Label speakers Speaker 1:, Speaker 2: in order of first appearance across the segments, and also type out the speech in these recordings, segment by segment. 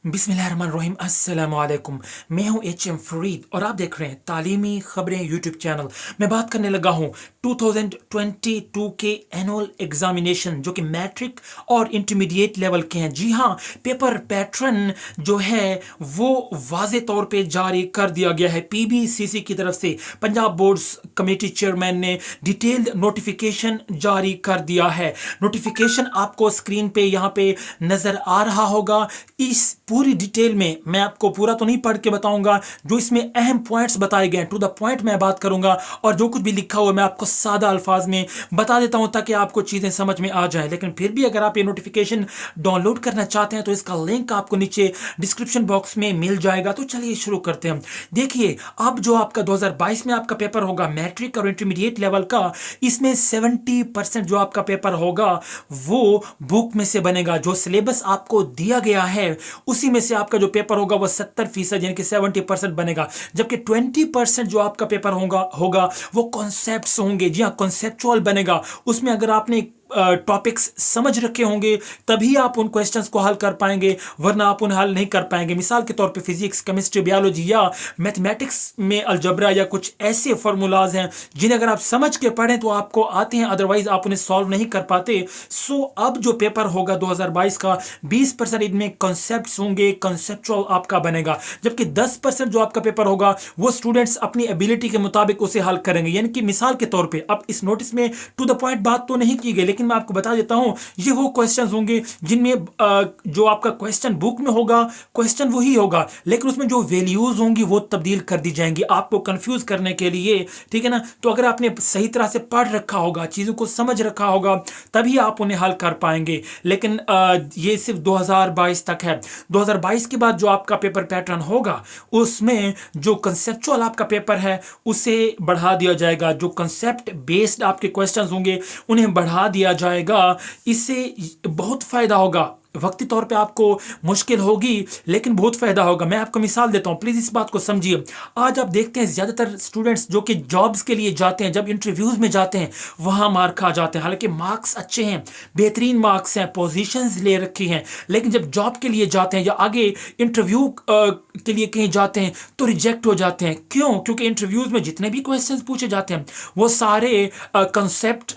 Speaker 1: बिस्मिल्लाहिर्रहमानिर्रहीम अस्सलाम वालेकुम। मैं हूं एच.एम. फरीद और आप देख रहे हैं तालीमी खबरें यूट्यूब चैनल। मैं बात करने लगा हूं 2022 के एनुअल एग्जामिनेशन जो कि मैट्रिक और इंटरमीडिएट लेवल के हैं। जी हां, पेपर पैटर्न जो है वो वाज़े तौर पे जारी कर दिया गया है। पीबीसीसी की तरफ से पंजाब बोर्ड्स कमेटी चेयरमैन ने डिटेल्ड नोटिफिकेशन जारी कर दिया है। नोटिफिकेशन आपको स्क्रीन पे यहाँ पे नजर आ रहा होगा। इस पूरी डिटेल में मैं आपको पूरा तो नहीं पढ़ के बताऊंगा, जो इसमें अहम पॉइंट्स बताए गए हैं टू द पॉइंट मैं बात करूंगा, और जो कुछ भी लिखा हुआ मैं आपको सादा अल्फाज में बता देता हूं ताकि आपको चीजें समझ में आ जाए। लेकिन फिर भी अगर आप ये नोटिफिकेशन डाउनलोड करना चाहते हैं तो इसका लिंक आपको नीचे डिस्क्रिप्शन बॉक्स में मिल जाएगा। तो चलिए शुरू करते हैं। देखिए, अब जो आपका 2022 में आपका पेपर होगा मैट्रिक और इंटरमीडिएट लेवल का, इसमें 70% जो आपका पेपर होगा वो बुक में से बनेगा। जो सिलेबस आपको दिया गया है उसी में से आपका जो पेपर होगा वो 70% यानी कि 70% बनेगा, जबकि 20% जो आपका पेपर होगा वो कॉन्सेप्ट्स होंगे। जी हाँ, कॉन्सेप्चुअल बनेगा। उसमें अगर आपने टॉपिक्स समझ रखे होंगे तभी आप उन क्वेश्चंस को हल कर पाएंगे, वरना आप उन्हें हल नहीं कर पाएंगे। मिसाल के तौर पे फिजिक्स, केमिस्ट्री, बायोलॉजी या मैथमेटिक्स में अलजबरा या कुछ ऐसे फार्मूलाज हैं जिन्हें अगर आप समझ के पढ़ें तो आपको आते हैं, अदरवाइज आप उन्हें सॉल्व नहीं कर पाते। सो अब जो पेपर होगा 2022 का, 20% इनमें कॉन्सेप्ट्स होंगे, कॉन्सेप्चुअल आपका बनेगा, जबकि 10% जो आपका पेपर होगा वो स्टूडेंट्स अपनी एबिलिटी के मुताबिक उसे हल करेंगे। यानी कि मिसाल के तौर पर अब इस नोटिस में टू द पॉइंट बात तो नहीं की गई, लेकिन मैं आपको बता देता हूं ये वो क्वेश्चंस होंगे जिनमें जो आपका क्वेश्चन बुक में होगा क्वेश्चन वही होगा, लेकिन उसमें जो वैल्यूज होंगी वो तब्दील कर दी जाएंगी आपको कंफ्यूज करने के लिए। ठीक है ना? तो अगर आपने सही तरह से पढ़ रखा होगा, चीजों को समझ रखा होगा, तभी आप उन्हें हल कर पाएंगे। लेकिन ये सिर्फ 2022 तक है। 2022 के बाद जो आपका पेपर पैटर्न होगा उसमें जो कंसेप्चुअल आपका पेपर है उसे बढ़ा दिया जाएगा। जो कंसेप्ट बेस्ड आपके क्वेश्चंस होंगे उन्हें बढ़ा दिया जाएगा। इससे बहुत फायदा होगा। वक्ती तौर पे आपको मुश्किल होगी लेकिन बहुत फायदा होगा। मैं आपको मिसाल देता हूं, प्लीज इस बात को समझिए। आज आप देखते हैं ज्यादातर स्टूडेंट्स जो कि जॉब्स के लिए जाते हैं, जब इंटरव्यूज में जाते हैं वहां मार खा जाते हैं। हालांकि मार्क्स अच्छे हैं, बेहतरीन मार्क्स हैं, पोजीशंस ले रखी हैं, लेकिन जब जॉब के लिए जाते हैं या आगे इंटरव्यू के लिए कहीं जाते हैं तो रिजेक्ट हो जाते हैं। क्यों? क्योंकि इंटरव्यूज में जितने भी क्वेश्चन पूछे जाते हैं वो सारे कंसेप्ट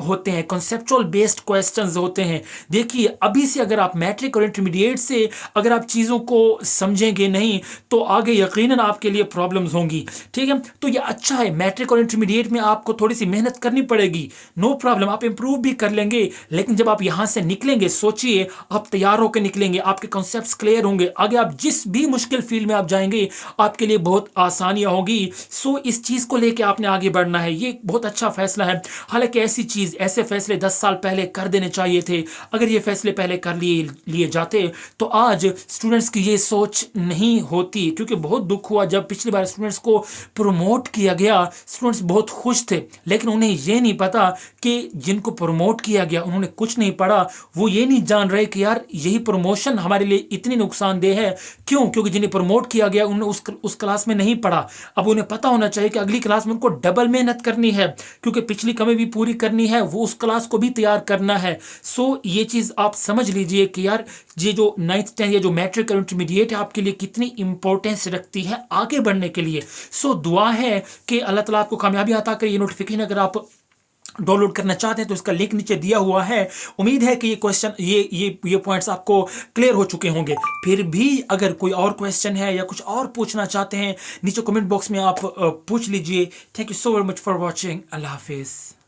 Speaker 1: होते हैं, कंसेप्चुअल बेस्ड क्वेश्चंस होते हैं। देखिए, अभी से अगर आप मैट्रिक और इंटरमीडिएट से अगर आप चीज़ों को समझेंगे नहीं तो आगे यकीनन आपके लिए प्रॉब्लम्स होंगी। ठीक है? तो ये अच्छा है, मैट्रिक और इंटरमीडिएट में आपको थोड़ी सी मेहनत करनी पड़ेगी, नो प्रॉब्लम, आप इंप्रूव भी कर लेंगे। लेकिन जब आप यहां से निकलेंगे, सोचिए आप तैयार होकर निकलेंगे, आपके कॉन्सेप्ट्स क्लियर होंगे, आगे आप जिस भी मुश्किल फील्ड में आप जाएंगे आपके लिए बहुत आसानियां होगी। सो इस चीज़ को लेकर आपने आगे बढ़ना है। ये बहुत अच्छा फैसला है। हालांकि ऐसे फैसले 10 साल पहले कर देने चाहिए थे। अगर ये फैसले पहले कर लिए जाते तो आज स्टूडेंट्स की ये सोच नहीं होती। क्योंकि बहुत दुख हुआ जब पिछली बार स्टूडेंट्स को प्रमोट किया गया, स्टूडेंट्स बहुत खुश थे, लेकिन उन्हें ये नहीं पता कि जिनको प्रमोट किया गया उन्होंने कुछ नहीं पढ़ा। वो ये नहीं जान रहे कि यार यही प्रमोशन हमारे लिए इतनी नुकसानदेह है। क्यों? क्योंकि जिन्हें प्रमोट किया गया उन्होंने उस क्लास में नहीं पढ़ा। अब उन्हें पता होना चाहिए कि अगली क्लास में उनको डबल मेहनत करनी है, क्योंकि पिछली कमी भी पूरी करनी है, वो उस क्लास को भी तैयार करना है। सो ये चीज़ आप समझ लीजिए कि यार ये जो 9th 10th या जो मैट्रिक और इंटरमीडिएट है आपके लिए कितनी इंपॉर्टेंस रखती है आगे बढ़ने के लिए। सो दुआ है कि अल्लाह ताला आपको कामयाबी अता करे। ये नोटिफिकेशन अगर आप डाउनलोड करना चाहते हैं तो इसका लिंक नीचे दिया हुआ है। उम्मीद है कि ये क्वेश्चन ये पॉइंट्स आपको क्लियर हो चुके होंगे। फिर भी अगर कोई और क्वेश्चन है या कुछ और पूछना चाहते हैं नीचे कमेंट बॉक्स में आप पूछ लीजिए। Thank you so very much for watching. Allah हाफिज़।